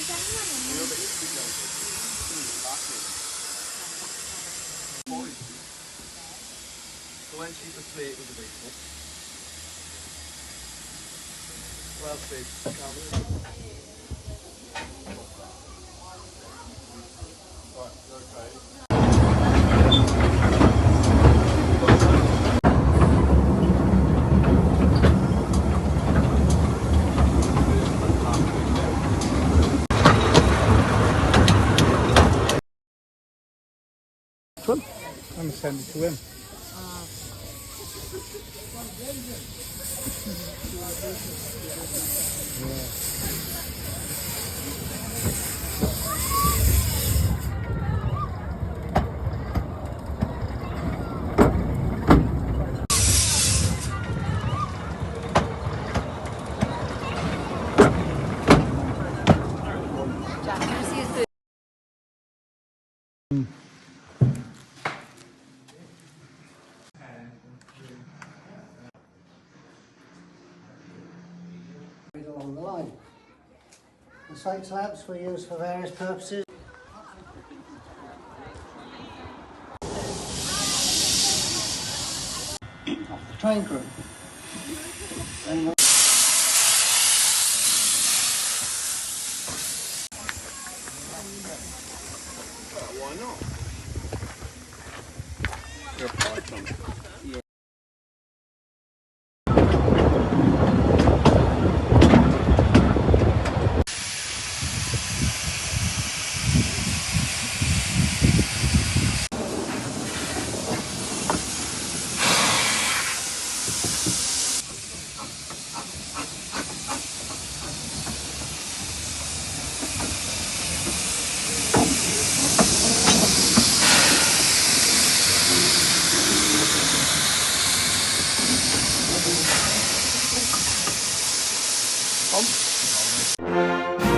So when she's asleep with the people, well, see, I'm sending it to him. Along the line. The sight slabs were used for various purposes. Off the train crew. why not? You're a python. Yeah. Tom?